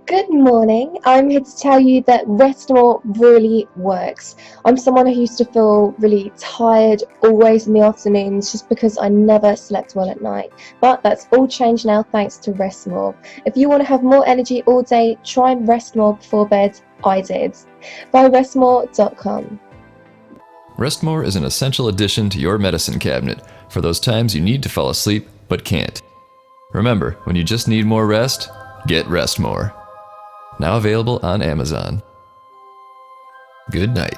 Good morning. I'm here to tell you that rest more really works. I'm someone who used to feel really tired always in the afternoons just because I never slept well at night. But that's all changed now thanks to Rest More. If you want to have more energy all day, try and rest more before bed. I did. Buy restmore.com. Restmore is an essential addition to your medicine cabinet for those times you need to fall asleep but can't. Remember, when you just need more rest, get Restmore. Now available on Amazon. Good night.